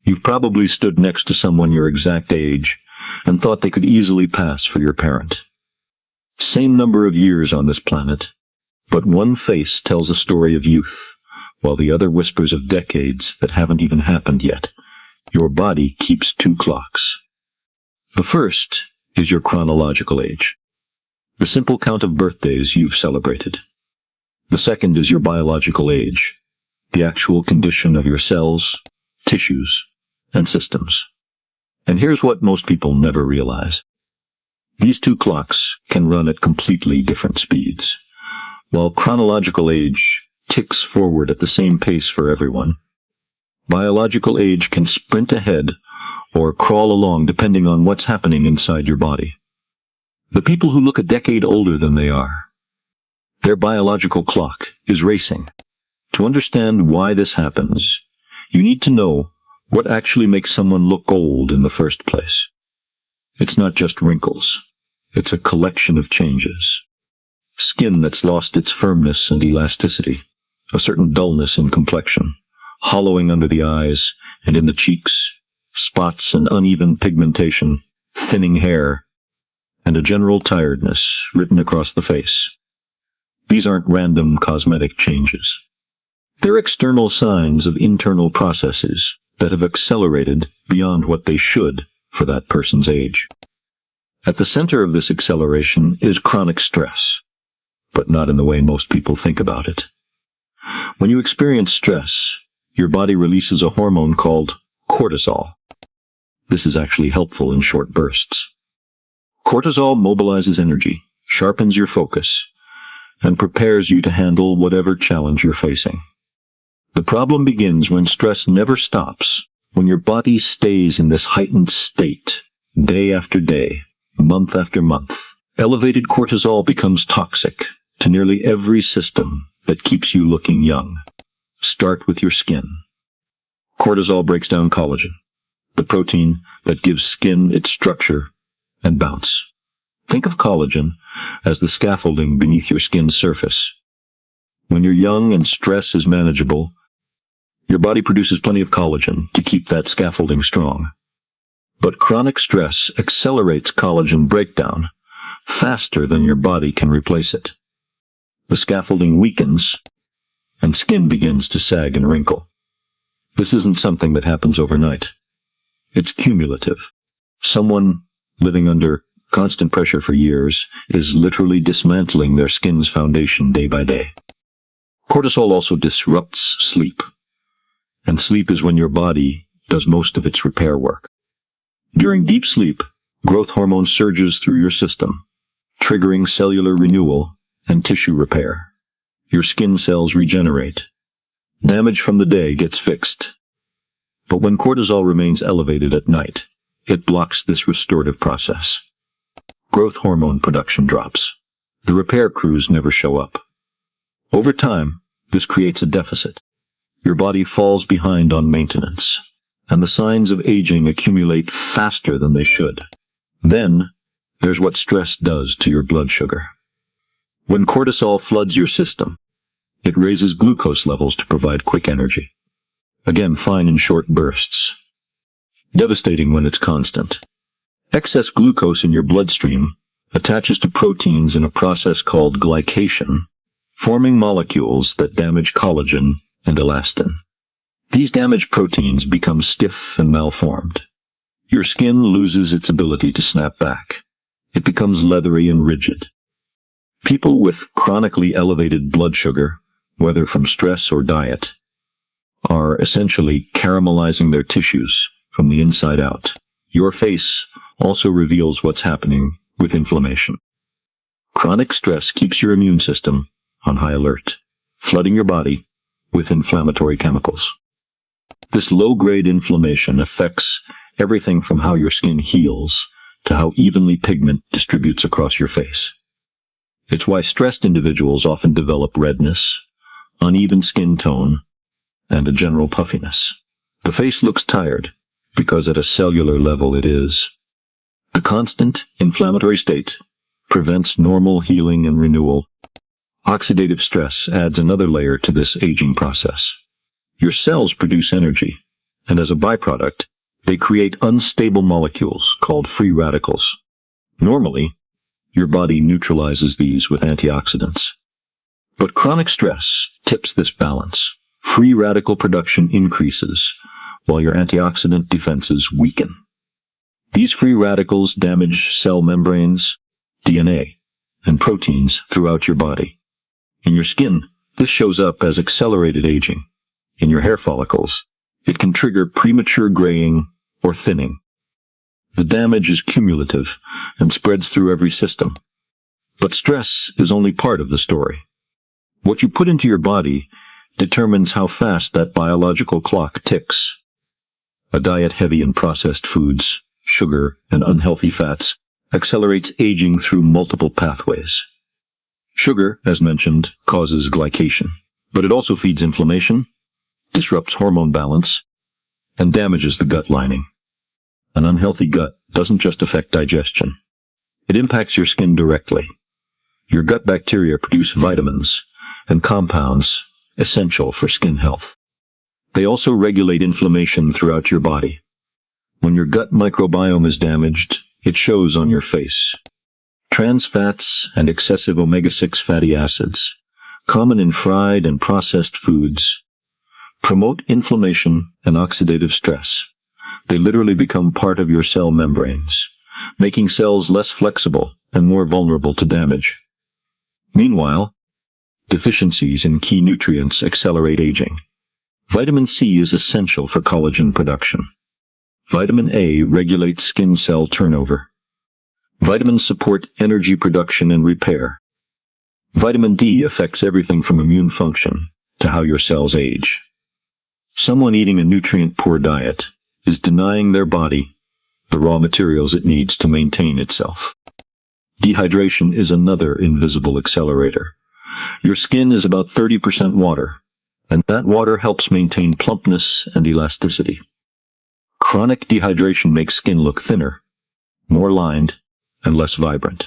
You've probably stood next to someone your exact age and thought they could easily pass for your parent. Same number of years on this planet, but one face tells a story of youth, while the other whispers of decades that haven't even happened yet. Your body keeps two clocks. The first is your chronological age, the simple count of birthdays you've celebrated. The second is your biological age, the actual condition of your cells, tissues, and systems. And here's what most people never realize. These two clocks can run at completely different speeds. While chronological age ticks forward at the same pace for everyone, biological age can sprint ahead or crawl along depending on what's happening inside your body. The people who look a decade older than they are, their biological clock is racing. To understand why this happens, you need to know what actually makes someone look old in the first place. It's not just wrinkles. It's a collection of changes. Skin that's lost its firmness and elasticity, a certain dullness in complexion, hollowing under the eyes and in the cheeks, spots and uneven pigmentation, thinning hair, and a general tiredness written across the face. These aren't random cosmetic changes. They're external signs of internal processes that have accelerated beyond what they should for that person's age. At the center of this acceleration is chronic stress, but not in the way most people think about it. When you experience stress, your body releases a hormone called cortisol. This is actually helpful in short bursts. Cortisol mobilizes energy, sharpens your focus, and prepares you to handle whatever challenge you're facing. The problem begins when stress never stops, when your body stays in this heightened state, day after day, month after month. Elevated cortisol becomes toxic to nearly every system that keeps you looking young. Start with your skin. Cortisol breaks down collagen, the protein that gives skin its structure and bounce. Think of collagen as the scaffolding beneath your skin's surface. When you're young and stress is manageable, your body produces plenty of collagen to keep that scaffolding strong. But chronic stress accelerates collagen breakdown faster than your body can replace it. The scaffolding weakens, and skin begins to sag and wrinkle. This isn't something that happens overnight. It's cumulative. Someone living under constant pressure for years is literally dismantling their skin's foundation day by day. Cortisol also disrupts sleep, and sleep is when your body does most of its repair work. During deep sleep, growth hormone surges through your system, triggering cellular renewal and tissue repair. Your skin cells regenerate. Damage from the day gets fixed. But when cortisol remains elevated at night, it blocks this restorative process. Growth hormone production drops. The repair crews never show up. Over time, this creates a deficit. Your body falls behind on maintenance, and the signs of aging accumulate faster than they should. Then, there's what stress does to your blood sugar. When cortisol floods your system, it raises glucose levels to provide quick energy. Again, fine in short bursts. Devastating when it's constant. Excess glucose in your bloodstream attaches to proteins in a process called glycation, forming molecules that damage collagen and elastin. These damaged proteins become stiff and malformed. Your skin loses its ability to snap back. It becomes leathery and rigid. People with chronically elevated blood sugar, whether from stress or diet, are essentially caramelizing their tissues from the inside out. Your face also reveals what's happening with inflammation. Chronic stress keeps your immune system on high alert, flooding your body with inflammatory chemicals. This low-grade inflammation affects everything from how your skin heals to how evenly pigment distributes across your face. It's why stressed individuals often develop redness, uneven skin tone, and a general puffiness. The face looks tired because at a cellular level it is. The constant inflammatory state prevents normal healing and renewal. Oxidative stress adds another layer to this aging process. Your cells produce energy, and as a byproduct, they create unstable molecules called free radicals. Normally, your body neutralizes these with antioxidants. But chronic stress tips this balance. Free radical production increases, while your antioxidant defenses weaken. These free radicals damage cell membranes, DNA, and proteins throughout your body. In your skin, this shows up as accelerated aging. In your hair follicles, it can trigger premature graying or thinning. The damage is cumulative and spreads through every system. But stress is only part of the story. What you put into your body determines how fast that biological clock ticks. A diet heavy in processed foods, sugar, and unhealthy fats accelerates aging through multiple pathways. Sugar, as mentioned, causes glycation, but it also feeds inflammation, disrupts hormone balance, and damages the gut lining. An unhealthy gut doesn't just affect digestion. It impacts your skin directly. Your gut bacteria produce vitamins and compounds essential for skin health. They also regulate inflammation throughout your body. When your gut microbiome is damaged, it shows on your face. Trans fats and excessive omega-6 fatty acids, common in fried and processed foods, promote inflammation and oxidative stress. They literally become part of your cell membranes, making cells less flexible and more vulnerable to damage. Meanwhile, deficiencies in key nutrients accelerate aging. Vitamin C is essential for collagen production. Vitamin A regulates skin cell turnover. Vitamins support energy production and repair. Vitamin D affects everything from immune function to how your cells age. Someone eating a nutrient-poor diet is denying their body the raw materials it needs to maintain itself. Dehydration is another invisible accelerator. Your skin is about 30% water, and that water helps maintain plumpness and elasticity. Chronic dehydration makes skin look thinner, more lined, and less vibrant.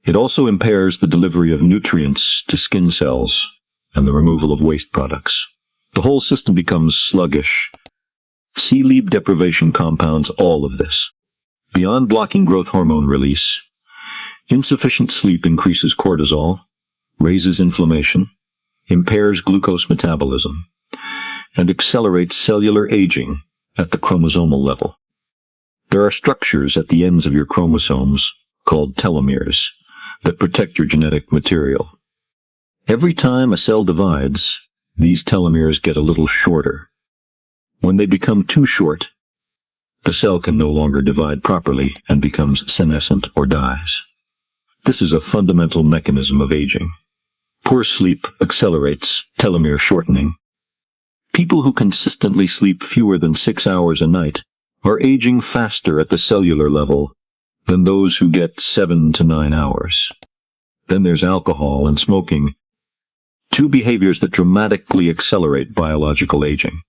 It also impairs the delivery of nutrients to skin cells and the removal of waste products. The whole system becomes sluggish. Sleep deprivation compounds all of this. Beyond blocking growth hormone release, insufficient sleep increases cortisol, raises inflammation, impairs glucose metabolism, and accelerates cellular aging at the chromosomal level. There are structures at the ends of your chromosomes, called telomeres, that protect your genetic material. Every time a cell divides, these telomeres get a little shorter. When they become too short, the cell can no longer divide properly and becomes senescent or dies. This is a fundamental mechanism of aging. Poor sleep accelerates telomere shortening. People who consistently sleep fewer than 6 hours a night are aging faster at the cellular level than those who get 7 to 9 hours. Then there's alcohol and smoking, two behaviors that dramatically accelerate biological aging.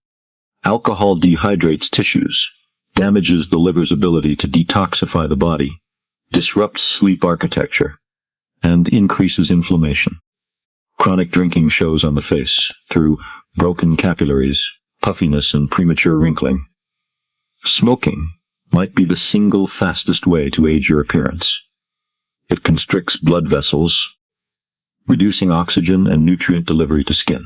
Alcohol dehydrates tissues, damages the liver's ability to detoxify the body, disrupts sleep architecture, and increases inflammation. Chronic drinking shows on the face through broken capillaries, puffiness, and premature wrinkling. Smoking might be the single fastest way to age your appearance. It constricts blood vessels, reducing oxygen and nutrient delivery to skin.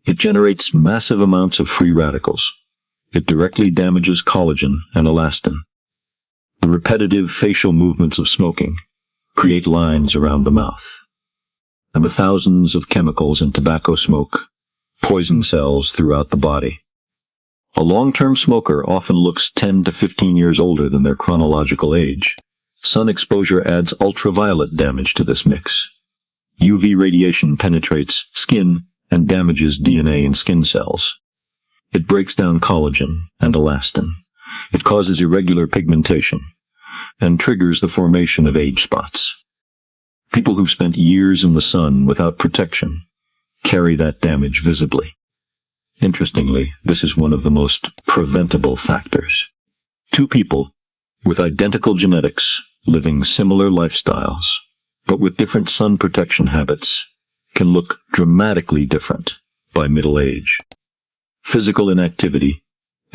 It generates massive amounts of free radicals. It directly damages collagen and elastin. The repetitive facial movements of smoking create lines around the mouth. And the thousands of chemicals in tobacco smoke poison cells throughout the body. A long-term smoker often looks 10 to 15 years older than their chronological age. Sun exposure adds ultraviolet damage to this mix. UV radiation penetrates skin and damages DNA in skin cells. It breaks down collagen and elastin. It causes irregular pigmentation and triggers the formation of age spots. People who've spent years in the sun without protection carry that damage visibly. Interestingly, this is one of the most preventable factors. Two people with identical genetics, living similar lifestyles, but with different sun protection habits, can look dramatically different by middle age. Physical inactivity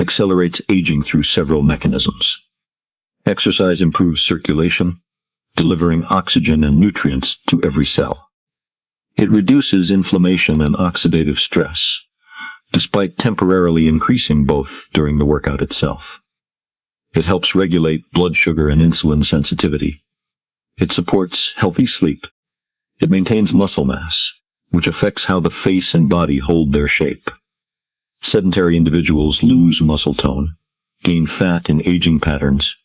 accelerates aging through several mechanisms. Exercise improves circulation, delivering oxygen and nutrients to every cell. It reduces inflammation and oxidative stress, despite temporarily increasing both during the workout itself. It helps regulate blood sugar and insulin sensitivity. It supports healthy sleep. It maintains muscle mass, which affects how the face and body hold their shape. Sedentary individuals lose muscle tone, gain fat in aging patterns,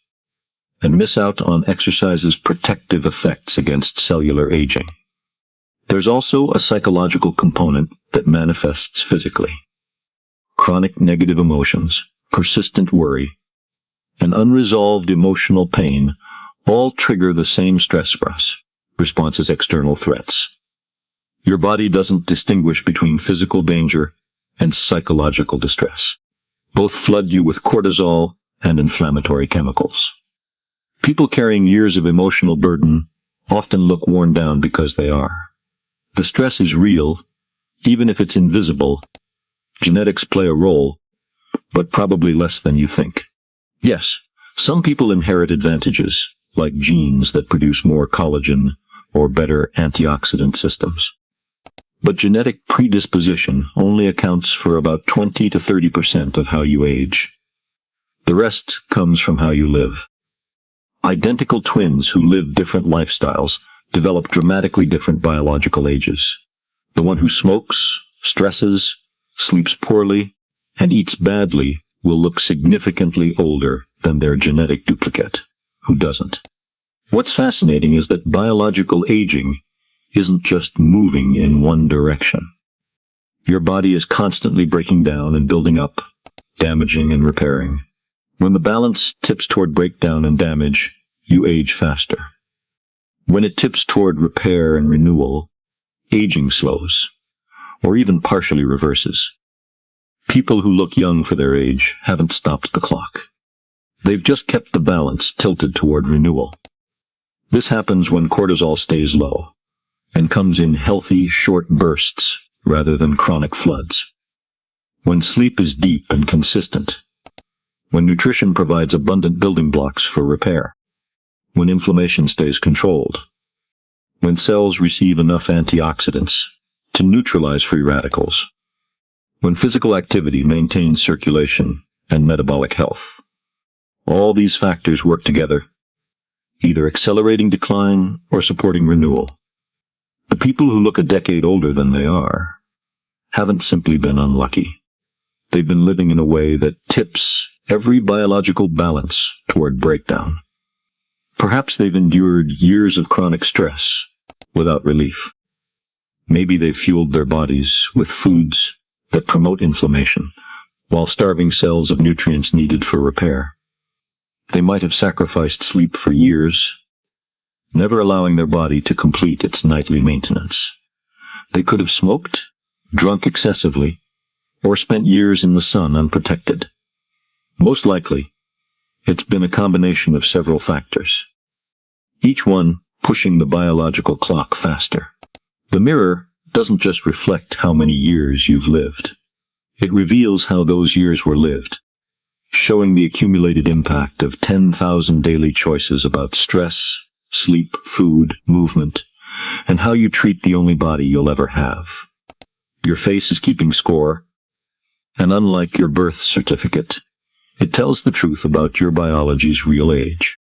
and miss out on exercise's protective effects against cellular aging. There's also a psychological component that manifests physically. Chronic negative emotions, persistent worry, and unresolved emotional pain all trigger the same stress response as external threats. Your body doesn't distinguish between physical danger and psychological distress. Both flood you with cortisol and inflammatory chemicals. People carrying years of emotional burden often look worn down because they are. The stress is real, even if it's invisible. Genetics play a role, but probably less than you think. Yes, some people inherit advantages, like genes that produce more collagen or better antioxidant systems. But genetic predisposition only accounts for about 20 to 30% of how you age. The rest comes from how you live. Identical twins who live different lifestyles develop dramatically different biological ages. The one who smokes, stresses, sleeps poorly, and eats badly will look significantly older than their genetic duplicate, who doesn't. What's fascinating is that biological aging isn't just moving in one direction. Your body is constantly breaking down and building up, damaging and repairing. When the balance tips toward breakdown and damage, you age faster. When it tips toward repair and renewal, aging slows, or even partially reverses. People who look young for their age haven't stopped the clock. They've just kept the balance tilted toward renewal. This happens when cortisol stays low and comes in healthy, short bursts rather than chronic floods. When sleep is deep and consistent. When nutrition provides abundant building blocks for repair. When inflammation stays controlled. When cells receive enough antioxidants to neutralize free radicals. When physical activity maintains circulation and metabolic health. All these factors work together, either accelerating decline or supporting renewal. The people who look a decade older than they are haven't simply been unlucky. They've been living in a way that tips every biological balance toward breakdown. Perhaps they've endured years of chronic stress without relief. Maybe they've fueled their bodies with foods that promote inflammation while starving cells of nutrients needed for repair. They might have sacrificed sleep for years, never allowing their body to complete its nightly maintenance. They could have smoked, drunk excessively, or spent years in the sun unprotected. Most likely, it's been a combination of several factors, each one pushing the biological clock faster. The mirror doesn't just reflect how many years you've lived. It reveals how those years were lived, showing the accumulated impact of 10,000 daily choices about stress, sleep, food, movement, and how you treat the only body you'll ever have. Your face is keeping score, and unlike your birth certificate, it tells the truth about your biology's real age.